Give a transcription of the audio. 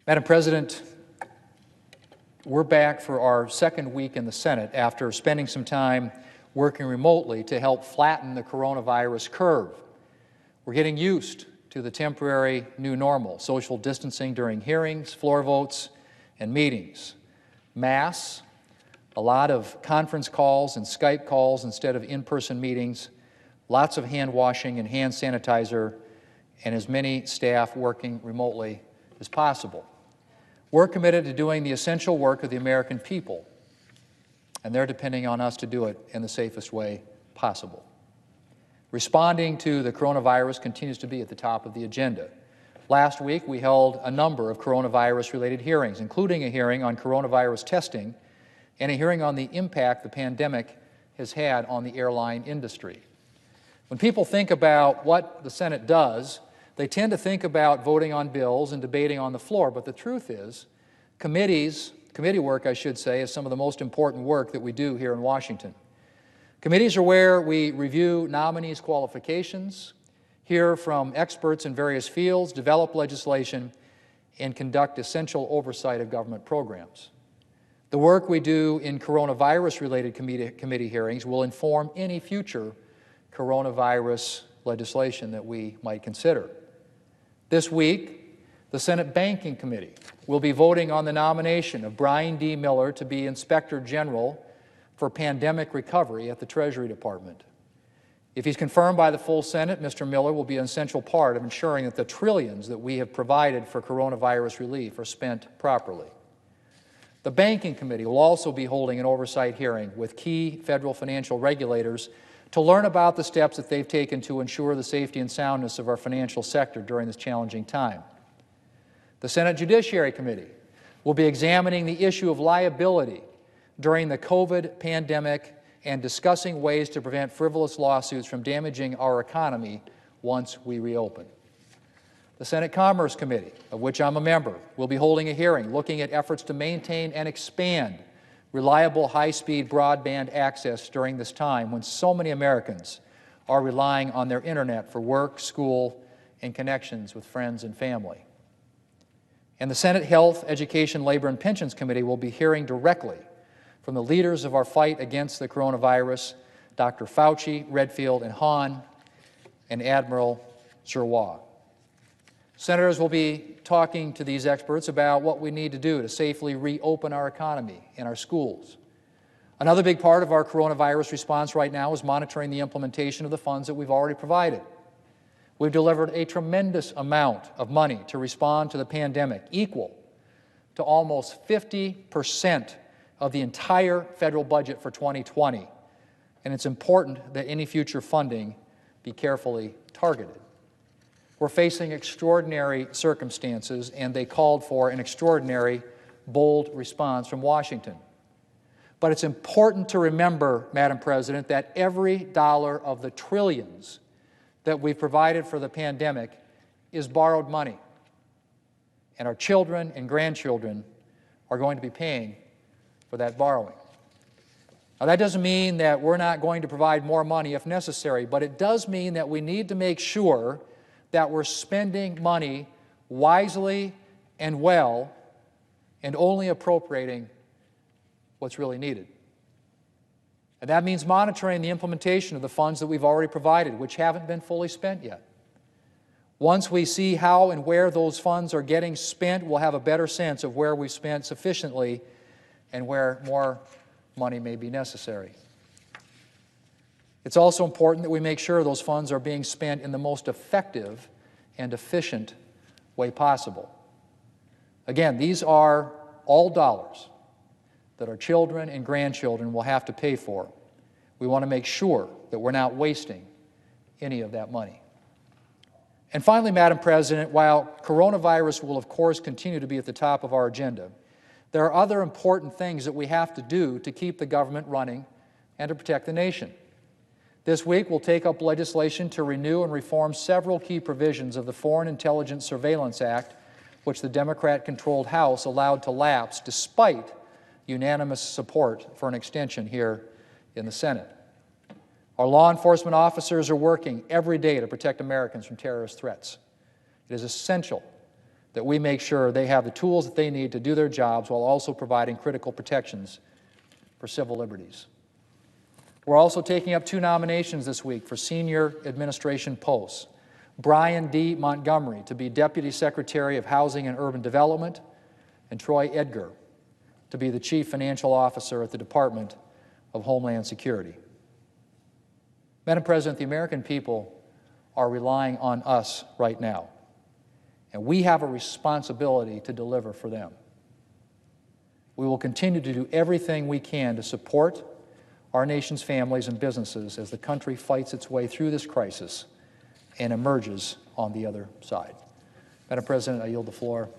Madam President, we're back for our second week in the Senate after spending some time working remotely to help flatten the coronavirus curve. We're getting used to the temporary new normal, social distancing during hearings, floor votes, and meetings, masks, a lot of conference calls and Skype calls instead of in-person meetings, lots of hand washing and hand sanitizer, and as many staff working remotely as possible. We're committed to doing the essential work of the American people, and they're depending on us to do it in the safest way possible. Responding to the coronavirus continues to be at the top of the agenda. Last week, we held a number of coronavirus-related hearings, including a hearing on coronavirus testing and a hearing on the impact the pandemic has had on the airline industry. When people think about what the Senate does, they tend to think about voting on bills and debating on the floor, but the truth is, committee work, I should say, is some of the most important work that we do here in Washington. Committees are where we review nominees' qualifications, hear from experts in various fields, develop legislation, and conduct essential oversight of government programs. The work we do in coronavirus-related committee hearings will inform any future coronavirus legislation that we might consider. This week, the Senate Banking Committee will be voting on the nomination of Brian D. Miller to be Inspector General for Pandemic Recovery at the Treasury Department. If he's confirmed by the full Senate, Mr. Miller will be an essential part of ensuring that the trillions that we have provided for coronavirus relief are spent properly. The Banking Committee will also be holding an oversight hearing with key federal financial regulators to learn about the steps that they've taken to ensure the safety and soundness of our financial sector during this challenging time. The Senate Judiciary Committee will be examining the issue of liability during the COVID pandemic and discussing ways to prevent frivolous lawsuits from damaging our economy once we reopen. The Senate Commerce Committee, of which I'm a member, will be holding a hearing looking at efforts to maintain and expand reliable high-speed broadband access during this time when so many Americans are relying on their internet for work, school, and connections with friends and family. And the Senate Health, Education, Labor, and Pensions Committee will be hearing directly from the leaders of our fight against the coronavirus, Dr. Fauci, Redfield, and Hahn, and Admiral Giroir. Senators will be talking to these experts about what we need to do to safely reopen our economy and our schools. Another big part of our coronavirus response right now is monitoring the implementation of the funds that we've already provided. We've delivered a tremendous amount of money to respond to the pandemic, equal to almost 50% of the entire federal budget for 2020. And it's important that any future funding be carefully targeted. We're facing extraordinary circumstances, and they called for an extraordinary, bold response from Washington. But it's important to remember, Madam President, that every dollar of the trillions that we've provided for the pandemic is borrowed money. And our children and grandchildren are going to be paying for that borrowing. Now, that doesn't mean that we're not going to provide more money if necessary, but it does mean that we need to make sure that we're spending money wisely and well and only appropriating what's really needed. And that means monitoring the implementation of the funds that we've already provided, which haven't been fully spent yet. Once we see how and where those funds are getting spent, we'll have a better sense of where we've spent sufficiently and where more money may be necessary. It's also important that we make sure those funds are being spent in the most effective and efficient way possible. Again, these are all dollars that our children and grandchildren will have to pay for. We want to make sure that we're not wasting any of that money. And finally, Madam President, while coronavirus will of course continue to be at the top of our agenda, there are other important things that we have to do to keep the government running and to protect the nation. This week, we'll take up legislation to renew and reform several key provisions of the Foreign Intelligence Surveillance Act, which the Democrat-controlled House allowed to lapse despite unanimous support for an extension here in the Senate. Our law enforcement officers are working every day to protect Americans from terrorist threats. It is essential that we make sure they have the tools that they need to do their jobs while also providing critical protections for civil liberties. We're also taking up 2 nominations this week for senior administration posts. Brian D. Montgomery to be Deputy Secretary of Housing and Urban Development, and Troy Edgar to be the Chief Financial Officer at the Department of Homeland Security. Madam President, the American people are relying on us right now, and we have a responsibility to deliver for them. We will continue to do everything we can to support our nation's families and businesses as the country fights its way through this crisis and emerges on the other side. Madam President, I yield the floor